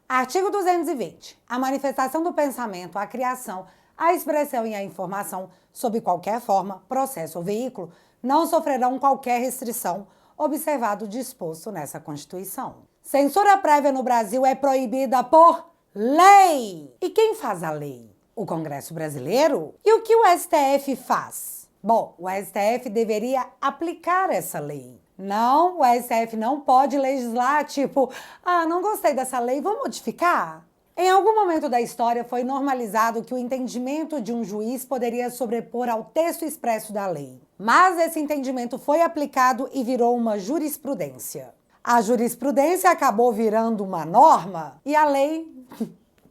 Artigo 220. A manifestação do pensamento, a criação, a expressão e a informação, sob qualquer forma, processo ou veículo, não sofrerão qualquer restrição, observado o disposto nessa Constituição. Censura prévia no Brasil é proibida por lei. E quem faz a lei? O Congresso Brasileiro? E o que o STF faz? Bom, o STF deveria aplicar essa lei. Não, o STF não pode legislar, tipo, não gostei dessa lei, vamos modificar? Em algum momento da história foi normalizado que o entendimento de um juiz poderia sobrepor ao texto expresso da lei. Mas esse entendimento foi aplicado e virou uma jurisprudência. A jurisprudência acabou virando uma norma e a lei,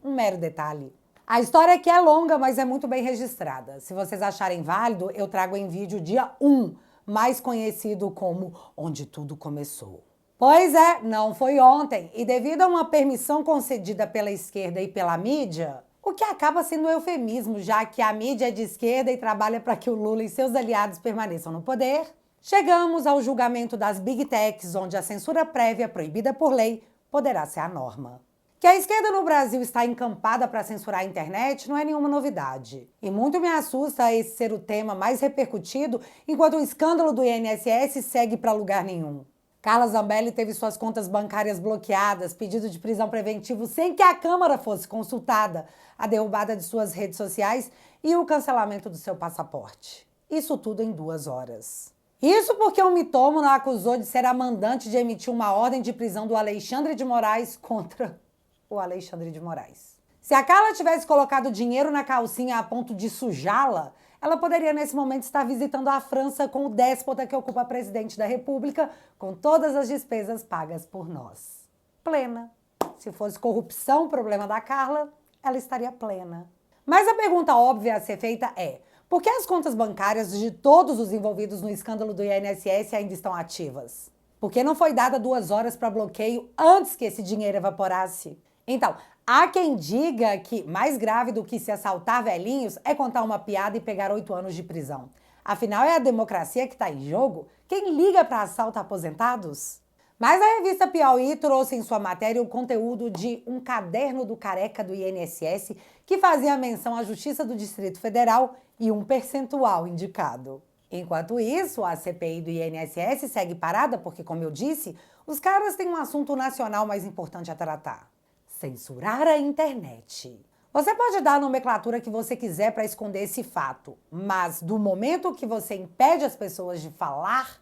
um mero detalhe. A história aqui é longa, mas é muito bem registrada. Se vocês acharem válido, eu trago em vídeo dia 1, mais conhecido como Onde Tudo Começou. Pois é, não foi ontem, e devido a uma permissão concedida pela esquerda e pela mídia, o que acaba sendo um eufemismo, já que a mídia é de esquerda e trabalha para que o Lula e seus aliados permaneçam no poder, chegamos ao julgamento das Big Techs, onde a censura prévia proibida por lei poderá ser a norma. Que a esquerda no Brasil está encampada para censurar a internet não é nenhuma novidade. E muito me assusta esse ser o tema mais repercutido, enquanto o escândalo do INSS segue para lugar nenhum. Carla Zambelli teve suas contas bancárias bloqueadas, pedido de prisão preventivo sem que a Câmara fosse consultada, a derrubada de suas redes sociais e o cancelamento do seu passaporte. Isso tudo em 2 horas. Isso porque o mitômano a acusou de ser a mandante de emitir uma ordem de prisão do Alexandre de Moraes contra o Alexandre de Moraes. Se a Carla tivesse colocado dinheiro na calcinha a ponto de sujá-la, ela poderia nesse momento estar visitando a França com o déspota que ocupa a presidente da República, com todas as despesas pagas por nós. Plena. Se fosse corrupção o problema da Carla, ela estaria plena. Mas a pergunta óbvia a ser feita é: por que as contas bancárias de todos os envolvidos no escândalo do INSS ainda estão ativas? Por que não foi dada 2 horas para bloqueio antes que esse dinheiro evaporasse? Então, há quem diga que mais grave do que se assaltar velhinhos é contar uma piada e pegar 8 anos de prisão. Afinal, é a democracia que está em jogo? Quem liga para assalto a aposentados? Mas a revista Piauí trouxe em sua matéria o conteúdo de um caderno do careca do INSS que fazia menção à Justiça do Distrito Federal e um percentual indicado. Enquanto isso, a CPI do INSS segue parada porque, como eu disse, os caras têm um assunto nacional mais importante a tratar: censurar a internet. Você pode dar a nomenclatura que você quiser para esconder esse fato, mas do momento que você impede as pessoas de falar,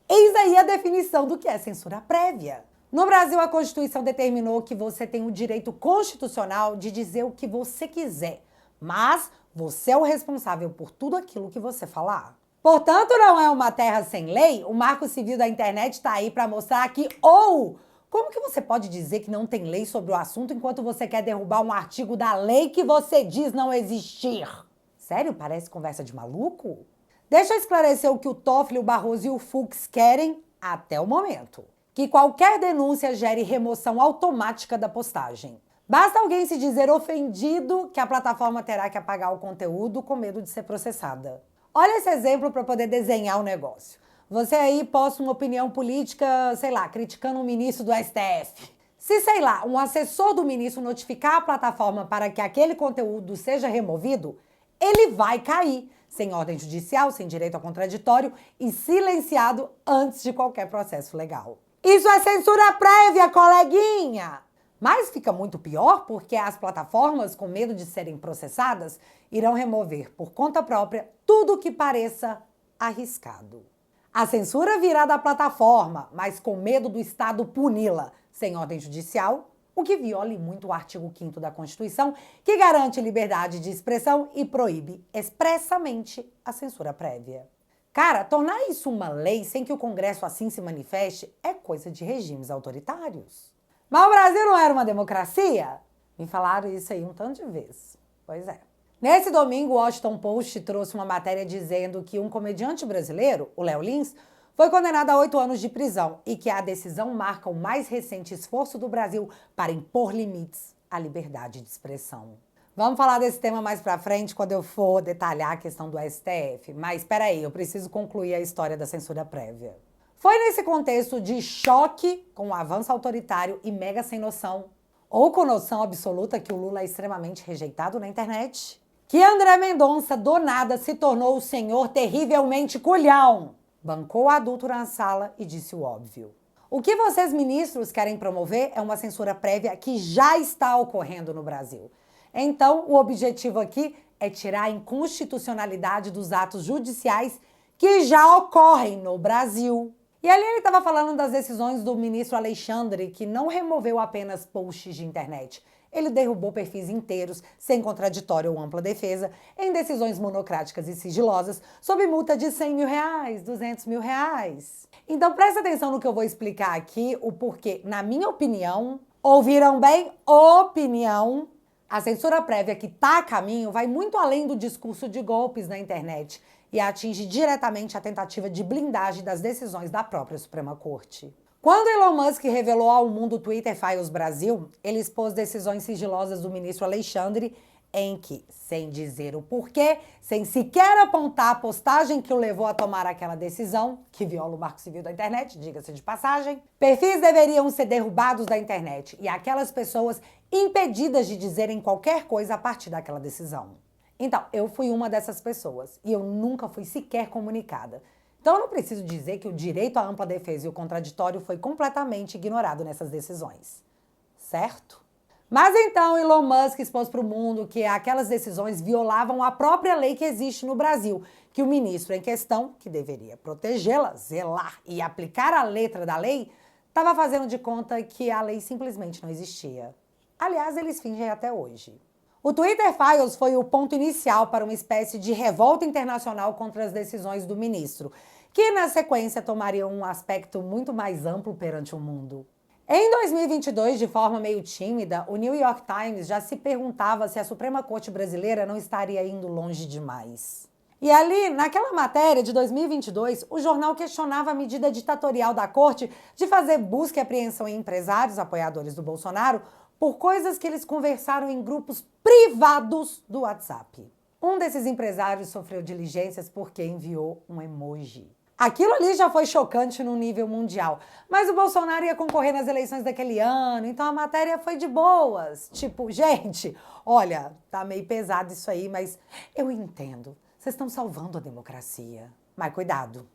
eis aí a definição do que é censura prévia. No Brasil, a Constituição determinou que você tem o direito constitucional de dizer o que você quiser, mas você é o responsável por tudo aquilo que você falar. Portanto, não é uma terra sem lei, o Marco Civil da internet está aí para mostrar que como que você pode dizer que não tem lei sobre o assunto enquanto você quer derrubar um artigo da lei que você diz não existir? Sério? Parece conversa de maluco? Deixa eu esclarecer o que o Toffoli, o Barroso e o Fux querem até o momento: que qualquer denúncia gere remoção automática da postagem. Basta alguém se dizer ofendido que a plataforma terá que apagar o conteúdo com medo de ser processada. Olha esse exemplo para poder desenhar o negócio. Você aí posta uma opinião política, sei lá, criticando um ministro do STF. Se, sei lá, um assessor do ministro notificar a plataforma para que aquele conteúdo seja removido, ele vai cair, sem ordem judicial, sem direito ao contraditório e silenciado antes de qualquer processo legal. Isso é censura prévia, coleguinha! Mas fica muito pior porque as plataformas, com medo de serem processadas, irão remover por conta própria tudo que pareça arriscado. A censura virá da plataforma, mas com medo do Estado puni-la, sem ordem judicial, o que viola muito o artigo 5º da Constituição, que garante liberdade de expressão e proíbe expressamente a censura prévia. Cara, tornar isso uma lei sem que o Congresso assim se manifeste é coisa de regimes autoritários. Mas o Brasil não era uma democracia? Me falaram isso aí um tanto de vezes. Pois é. Nesse domingo, o Washington Post trouxe uma matéria dizendo que um comediante brasileiro, o Léo Lins, foi condenado a 8 anos de prisão e que a decisão marca o mais recente esforço do Brasil para impor limites à liberdade de expressão. Vamos falar desse tema mais pra frente quando eu for detalhar a questão do STF, mas espera aí, eu preciso concluir a história da censura prévia. Foi nesse contexto de choque com o avanço autoritário e mega sem noção, Ou com noção absoluta que o Lula é extremamente rejeitado na internet? Que André Mendonça, do nada, se tornou o senhor terrivelmente culhão. Bancou o adulto na sala e disse o óbvio. O que vocês, ministros, querem promover é uma censura prévia que já está ocorrendo no Brasil. Então, o objetivo aqui é tirar a inconstitucionalidade dos atos judiciais que já ocorrem no Brasil. E ali ele estava falando das decisões do ministro Alexandre, que não removeu apenas posts de internet. Ele derrubou perfis inteiros, sem contraditório ou ampla defesa, em decisões monocráticas e sigilosas, sob multa de 100 mil reais, 200 mil reais. Então presta atenção no que eu vou explicar aqui, o porquê, na minha opinião, ouviram bem? Opinião. A censura prévia que está a caminho vai muito além do discurso de golpes na internet e atinge diretamente a tentativa de blindagem das decisões da própria Suprema Corte. Quando Elon Musk revelou ao mundo o Twitter Files Brasil, ele expôs decisões sigilosas do ministro Alexandre em que, sem dizer o porquê, sem sequer apontar a postagem que o levou a tomar aquela decisão, que viola o Marco Civil da internet, diga-se de passagem, perfis deveriam ser derrubados da internet e aquelas pessoas impedidas de dizerem qualquer coisa a partir daquela decisão. Então, eu fui uma dessas pessoas e eu nunca fui sequer comunicada. Então, eu não preciso dizer que o direito à ampla defesa e o contraditório foi completamente ignorado nessas decisões. Certo? Mas então Elon Musk expôs para o mundo que aquelas decisões violavam a própria lei que existe no Brasil, que o ministro em questão, que deveria protegê-la, zelar e aplicar a letra da lei, estava fazendo de conta que a lei simplesmente não existia. Aliás, eles fingem até hoje. O Twitter Files foi o ponto inicial para uma espécie de revolta internacional contra as decisões do ministro, que na sequência tomariam um aspecto muito mais amplo perante o mundo. Em 2022, de forma meio tímida, o New York Times já se perguntava se a Suprema Corte brasileira não estaria indo longe demais. E ali, naquela matéria de 2022, o jornal questionava a medida ditatorial da Corte de fazer busca e apreensão em empresários apoiadores do Bolsonaro por coisas que eles conversaram em grupos privados do WhatsApp. Um desses empresários sofreu diligências porque enviou um emoji. Aquilo ali já foi chocante no nível mundial, mas o Bolsonaro ia concorrer nas eleições daquele ano, então a matéria foi de boas. Tipo, gente, olha, tá meio pesado isso aí, mas eu entendo. Vocês estão salvando a democracia. Mas cuidado,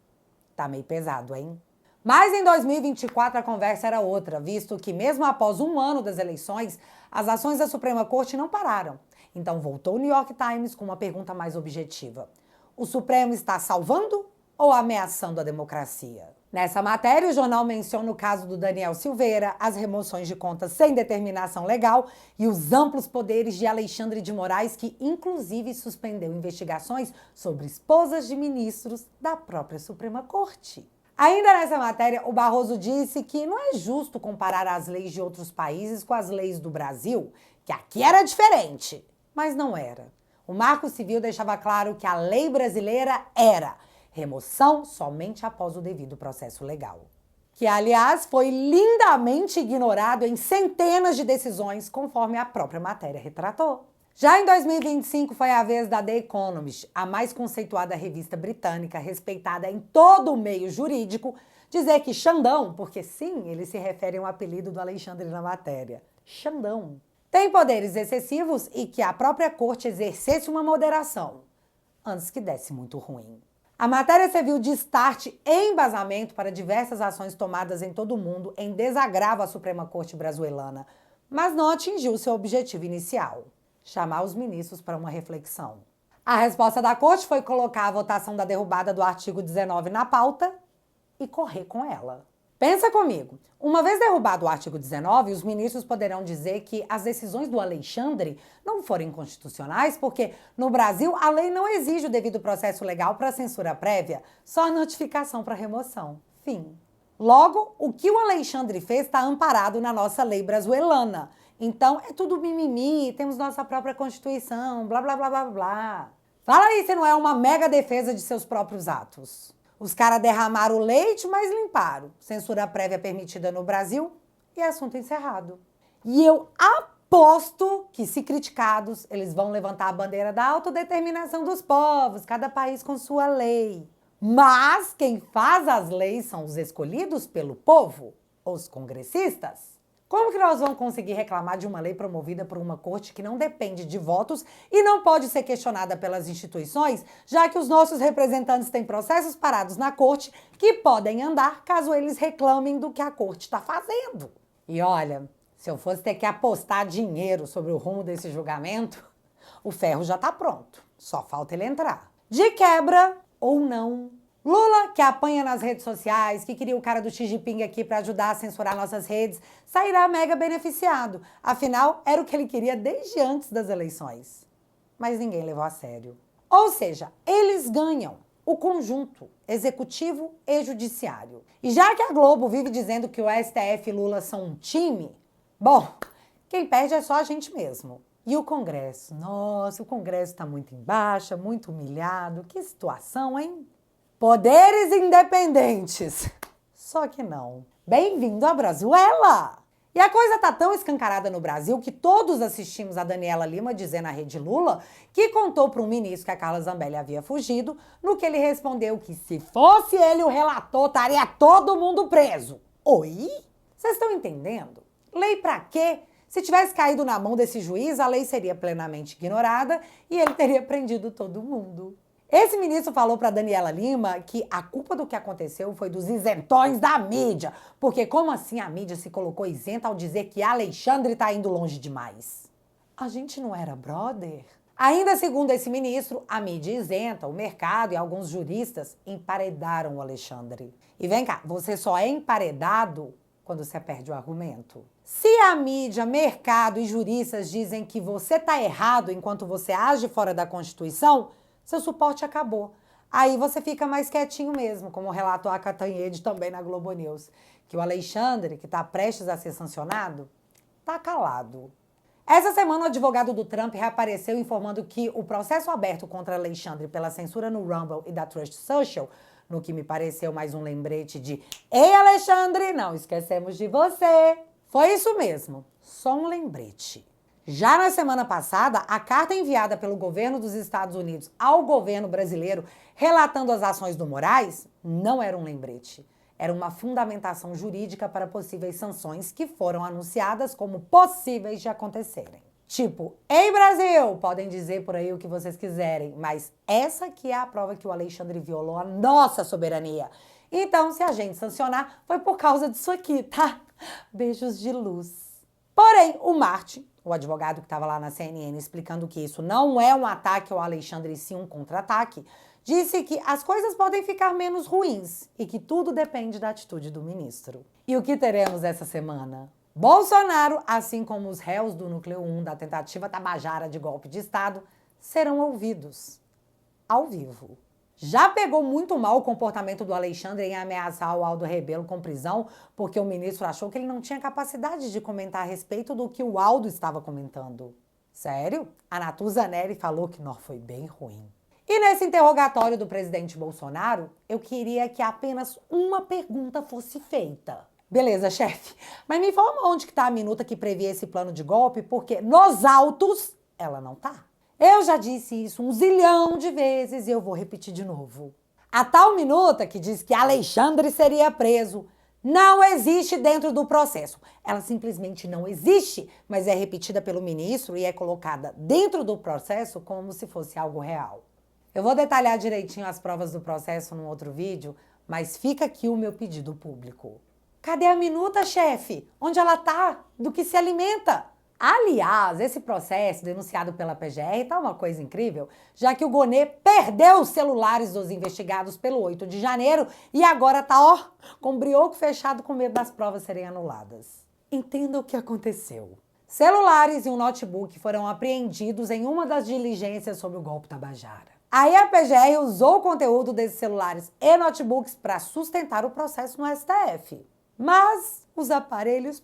tá meio pesado, hein? Mas em 2024 a conversa era outra, visto que mesmo após um ano das eleições, as ações da Suprema Corte não pararam. Então voltou o New York Times com uma pergunta mais objetiva. O Supremo está salvando ou ameaçando a democracia? Nessa matéria, o jornal menciona o caso do Daniel Silveira, as remoções de contas sem determinação legal e os amplos poderes de Alexandre de Moraes, que inclusive suspendeu investigações sobre esposas de ministros da própria Suprema Corte. Ainda nessa matéria, o Barroso disse que não é justo comparar as leis de outros países com as leis do Brasil, que aqui era diferente. Mas não era. O Marco Civil deixava claro que a lei brasileira era remoção somente após o devido processo legal. Que, aliás, foi lindamente ignorado em centenas de decisões, conforme a própria matéria retratou. Já em 2025 foi a vez da The Economist, a mais conceituada revista britânica, respeitada em todo o meio jurídico, dizer que Xandão, porque sim, ele se refere a um apelido do Alexandre na matéria, Xandão, tem poderes excessivos e que a própria corte exercesse uma moderação, antes que desse muito ruim. A matéria serviu de start e embasamento para diversas ações tomadas em todo o mundo em desagravo à Suprema Corte Brazuelana, mas não atingiu seu objetivo inicial: chamar os ministros para uma reflexão. A resposta da Corte foi colocar a votação da derrubada do artigo 19 na pauta e correr com ela. Pensa comigo, uma vez derrubado o artigo 19, os ministros poderão dizer que as decisões do Alexandre não foram inconstitucionais porque, no Brasil, a lei não exige o devido processo legal para censura prévia, só a notificação para remoção. Fim. Logo, o que o Alexandre fez está amparado na nossa lei brazuelana. Então, é tudo mimimi, temos nossa própria Constituição, blá, blá, blá, blá, blá. Fala aí se não é uma mega defesa de seus próprios atos. Os caras derramaram o leite, mas limparam. Censura prévia permitida no Brasil e assunto encerrado. E eu aposto que, se criticados, eles vão levantar a bandeira da autodeterminação dos povos, cada país com sua lei. Mas quem faz as leis são os escolhidos pelo povo, os congressistas. Como que nós vamos conseguir reclamar de uma lei promovida por uma corte que não depende de votos e não pode ser questionada pelas instituições, já que os nossos representantes têm processos parados na corte que podem andar caso eles reclamem do que a corte está fazendo? E olha, se eu fosse ter que apostar dinheiro sobre o rumo desse julgamento, o ferro já está pronto, só falta ele entrar. De quebra ou não, Lula, que apanha nas redes sociais, que queria o cara do Xi Jinping aqui para ajudar a censurar nossas redes, sairá mega beneficiado. Afinal, era o que ele queria desde antes das eleições. Mas ninguém levou a sério. Ou seja, eles ganham o conjunto executivo e judiciário. E já que a Globo vive dizendo que o STF e Lula são um time, bom, quem perde é só a gente mesmo. E o Congresso? Nossa, o Congresso está muito em baixa, muito humilhado. Que situação, hein? Poderes independentes. Só que não. Bem-vindo à Brazuela! E a coisa tá tão escancarada no Brasil que todos assistimos a Daniela Lima dizer na Rede Lula que contou para um ministro que a Carla Zambelli havia fugido, no que ele respondeu que se fosse ele o relator, estaria todo mundo preso. Oi? Vocês estão entendendo? Lei pra quê? Se tivesse caído na mão desse juiz, a lei seria plenamente ignorada e ele teria prendido todo mundo. Esse ministro falou para Daniela Lima que a culpa do que aconteceu foi dos isentões da mídia, porque como assim a mídia se colocou isenta ao dizer que Alexandre tá indo longe demais? A gente não era brother? Ainda segundo esse ministro, a mídia isenta, o mercado e alguns juristas emparedaram o Alexandre. E vem cá, você só é emparedado quando você perde o argumento. Se a mídia, mercado e juristas dizem que você tá errado enquanto você age fora da Constituição, seu suporte acabou. Aí você fica mais quietinho mesmo, como relatou a Catanhede também na Globo News, que o Alexandre, que está prestes a ser sancionado, está calado. Essa semana o advogado do Trump reapareceu informando que o processo aberto contra Alexandre pela censura no Rumble e da Truth Social, no que me pareceu mais um lembrete de "Ei, Alexandre, não esquecemos de você", foi isso mesmo, só um lembrete. Já na semana passada, a carta enviada pelo governo dos Estados Unidos ao governo brasileiro relatando as ações do Moraes não era um lembrete. Era uma fundamentação jurídica para possíveis sanções que foram anunciadas como possíveis de acontecerem. Tipo, "Ei, Brasil, podem dizer por aí o que vocês quiserem, mas essa aqui é a prova que o Alexandre violou a nossa soberania. Então, se a gente sancionar, foi por causa disso aqui, tá? Beijos de luz." Porém, o Martin, o advogado que estava lá na CNN explicando que isso não é um ataque ao Alexandre e sim um contra-ataque, disse que as coisas podem ficar menos ruins e que tudo depende da atitude do ministro. E o que teremos essa semana? Bolsonaro, assim como os réus do Núcleo 1 da tentativa tabajara de golpe de Estado, serão ouvidos ao vivo. Já pegou muito mal o comportamento do Alexandre em ameaçar o Aldo Rebelo com prisão, porque o ministro achou que ele não tinha capacidade de comentar a respeito do que o Aldo estava comentando. Sério? A Natuza Neri falou que não foi bem ruim. E nesse interrogatório do presidente Bolsonaro, eu queria que apenas uma pergunta fosse feita. Beleza, chefe, mas me informa onde que tá a minuta que previa esse plano de golpe, porque nos autos ela não tá. Eu já disse isso 1 zilhão de vezes e eu vou repetir de novo. A tal minuta que diz que Alexandre seria preso não existe dentro do processo. Ela simplesmente não existe, mas é repetida pelo ministro e é colocada dentro do processo como se fosse algo real. Eu vou detalhar direitinho as provas do processo num outro vídeo, mas fica aqui o meu pedido público. Cadê a minuta, chefe? Onde ela tá? Do que se alimenta? Aliás, esse processo denunciado pela PGR tá uma coisa incrível, já que o Gonê perdeu os celulares dos investigados pelo 8 de janeiro e agora tá, ó, com o brioco fechado com medo das provas serem anuladas. Entenda o que aconteceu. Celulares e um notebook foram apreendidos em uma das diligências sobre o golpe Tabajara. Aí a PGR usou o conteúdo desses celulares e notebooks para sustentar o processo no STF. Mas os aparelhos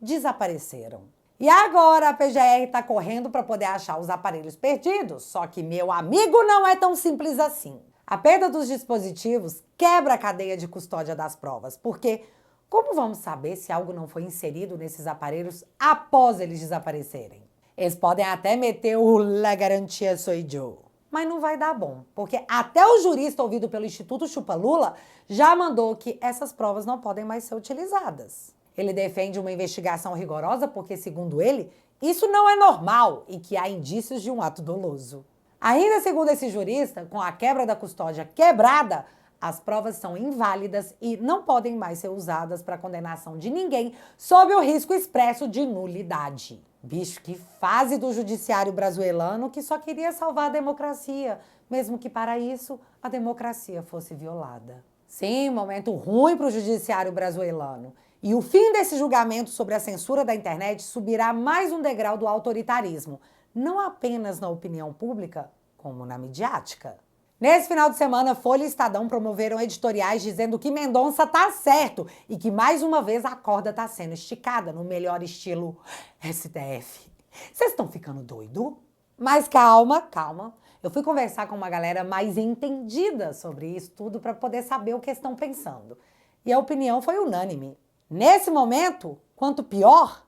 desapareceram. E agora a PGR está correndo para poder achar os aparelhos perdidos, só que, meu amigo, não é tão simples assim. A perda dos dispositivos quebra a cadeia de custódia das provas, porque como vamos saber se algo não foi inserido nesses aparelhos após eles desaparecerem? Eles podem até meter o "la garantia soy yo", mas não vai dar bom, porque até o jurista ouvido pelo Instituto Chupa Lula já mandou que essas provas não podem mais ser utilizadas. Ele defende uma investigação rigorosa porque, segundo ele, isso não é normal e que há indícios de um ato doloso. Ainda segundo esse jurista, com a quebra da custódia quebrada, as provas são inválidas e não podem mais ser usadas para condenação de ninguém sob o risco expresso de nulidade. Bicho, que fase do judiciário brasileiro que só queria salvar a democracia, mesmo que para isso a democracia fosse violada. Sim, momento ruim para o judiciário brasileiro. E o fim desse julgamento sobre a censura da internet subirá mais um degrau do autoritarismo, não apenas na opinião pública, como na midiática. Nesse final de semana, Folha e Estadão promoveram editoriais dizendo que Mendonça tá certo e que mais uma vez a corda tá sendo esticada no melhor estilo STF. Vocês estão ficando doido? Mas calma. Eu fui conversar com uma galera mais entendida sobre isso tudo para poder saber o que estão pensando. E a opinião foi unânime. Nesse momento, quanto pior,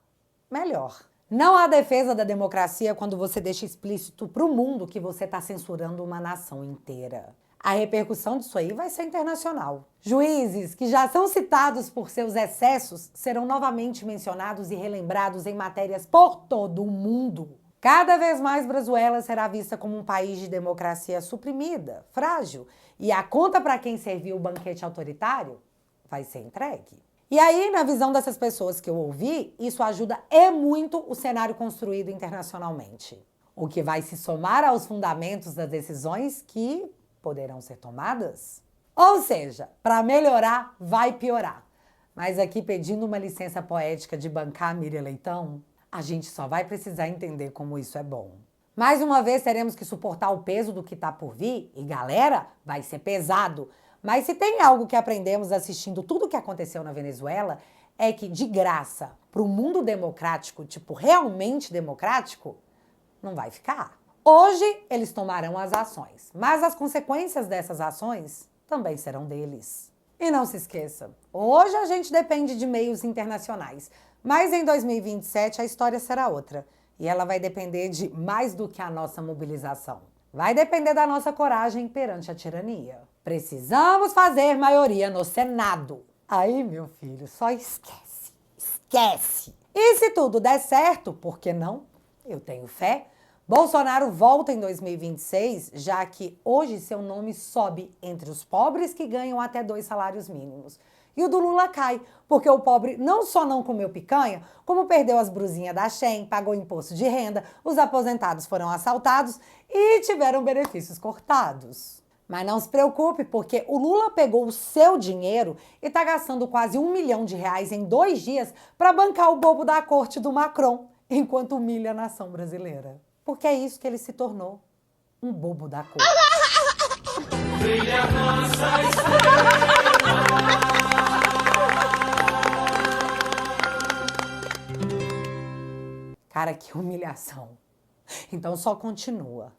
melhor. Não há defesa da democracia quando você deixa explícito para o mundo que você está censurando uma nação inteira. A repercussão disso aí vai ser internacional. Juízes que já são citados por seus excessos serão novamente mencionados e relembrados em matérias por todo o mundo. Cada vez mais Venezuela será vista como um país de democracia suprimida, frágil, e a conta para quem serviu o banquete autoritário vai ser entregue. E aí, na visão dessas pessoas que eu ouvi, isso ajuda muito o cenário construído internacionalmente. O que vai se somar aos fundamentos das decisões que poderão ser tomadas. Ou seja, para melhorar, vai piorar. Mas aqui, pedindo uma licença poética de bancar a Miriam Leitão, a gente só vai precisar entender como isso é bom. Mais uma vez, teremos que suportar o peso do que está por vir, e galera, vai ser pesado. Mas se tem algo que aprendemos assistindo tudo o que aconteceu na Venezuela, é que de graça, para o mundo democrático, tipo realmente democrático, não vai ficar. Hoje eles tomarão as ações, mas as consequências dessas ações também serão deles. E não se esqueça, hoje a gente depende de meios internacionais, mas em 2027 a história será outra. E ela vai depender de mais do que a nossa mobilização. Vai depender da nossa coragem perante a tirania. Precisamos fazer maioria no Senado. Aí, meu filho, só esquece. E se tudo der certo, por que não? Eu tenho fé. Bolsonaro volta em 2026, já que hoje seu nome sobe entre os pobres que ganham até 2 salários mínimos. E o do Lula cai, porque o pobre não só não comeu picanha, como perdeu as brusinhas da Shein, pagou imposto de renda, os aposentados foram assaltados e tiveram benefícios cortados. Mas não se preocupe, porque o Lula pegou o seu dinheiro e está gastando quase R$1 milhão em 2 dias para bancar o bobo da corte do Macron, enquanto humilha a nação brasileira. Porque é isso que ele se tornou, um bobo da corte. Brilha a nossa estrela. Cara, que humilhação. Então só continua.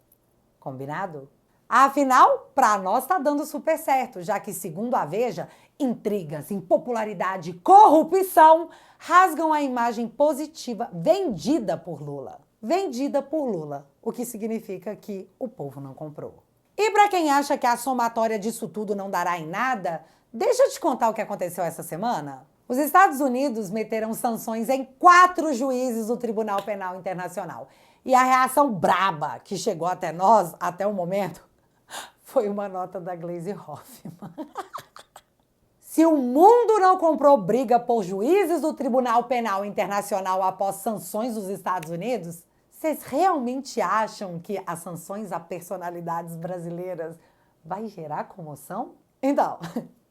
Combinado? Afinal, para nós tá dando super certo, já que, segundo a Veja, intrigas, impopularidade e corrupção rasgam a imagem positiva vendida por Lula. Vendida por Lula, o que significa que o povo não comprou. E para quem acha que a somatória disso tudo não dará em nada, deixa eu te contar o que aconteceu essa semana. Os Estados Unidos meteram sanções em 4 juízes do Tribunal Penal Internacional. E a reação braba que chegou até nós, até o momento, foi uma nota da Gleisi Hoffmann. Se o mundo não comprou briga por juízes do Tribunal Penal Internacional após sanções dos Estados Unidos, vocês realmente acham que as sanções a personalidades brasileiras vai gerar comoção? Então,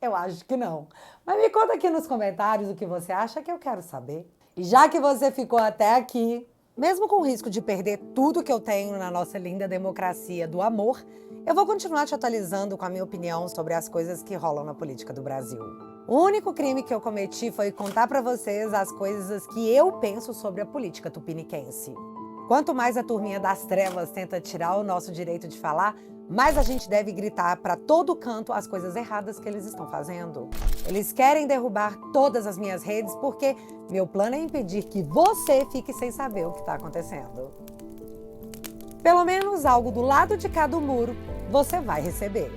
eu acho que não. Mas me conta aqui nos comentários o que você acha, que eu quero saber. E já que você ficou até aqui, mesmo com o risco de perder tudo que eu tenho na nossa linda democracia do amor, eu vou continuar te atualizando com a minha opinião sobre as coisas que rolam na política do Brasil. O único crime que eu cometi foi contar pra vocês as coisas que eu penso sobre a política tupiniquense. Quanto mais a turminha das trevas tenta tirar o nosso direito de falar, mais a gente deve gritar para todo canto as coisas erradas que eles estão fazendo. Eles querem derrubar todas as minhas redes porque meu plano é impedir que você fique sem saber o que está acontecendo. Pelo menos algo do lado de cá do muro você vai receber.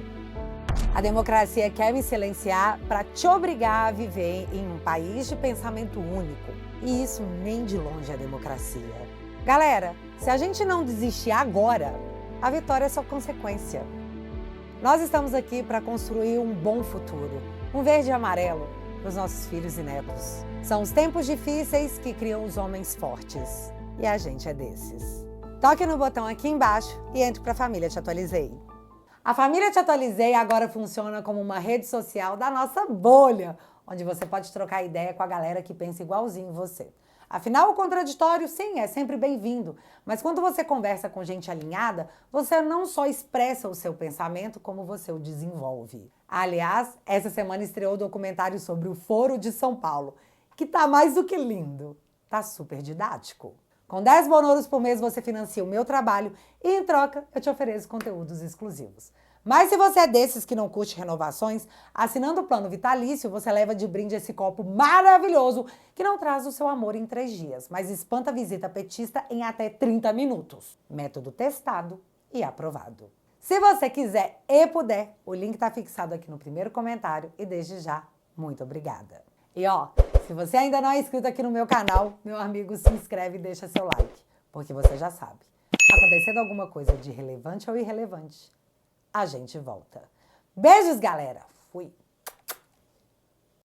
A democracia quer me silenciar para te obrigar a viver em um país de pensamento único. E isso nem de longe é democracia. Galera, se a gente não desistir agora, a vitória é só consequência. Nós estamos aqui para construir um bom futuro, um verde e amarelo para os nossos filhos e netos. São os tempos difíceis que criam os homens fortes. E a gente é desses. Toque no botão aqui embaixo e entre para a Família Te Atualizei. A Família Te Atualizei agora funciona como uma rede social da nossa bolha, onde você pode trocar ideia com a galera que pensa igualzinho você. Afinal, o contraditório, sim, é sempre bem-vindo, mas quando você conversa com gente alinhada, você não só expressa o seu pensamento, como você o desenvolve. Aliás, essa semana estreou o documentário sobre o Foro de São Paulo, que tá mais do que lindo, tá super didático. Com 10 bonoros por mês você financia o meu trabalho e, em troca, eu te ofereço conteúdos exclusivos. Mas se você é desses que não curte renovações, assinando o plano vitalício, você leva de brinde esse copo maravilhoso que não traz o seu amor em 3 dias, mas espanta a visita petista em até 30 minutos. Método testado e aprovado. Se você quiser e puder, o link está fixado aqui no primeiro comentário e desde já, muito obrigada. E ó, se você ainda não é inscrito aqui no meu canal, meu amigo, se inscreve e deixa seu like, porque você já sabe, acontecendo alguma coisa de relevante ou irrelevante, a gente volta. Beijos, galera! Fui!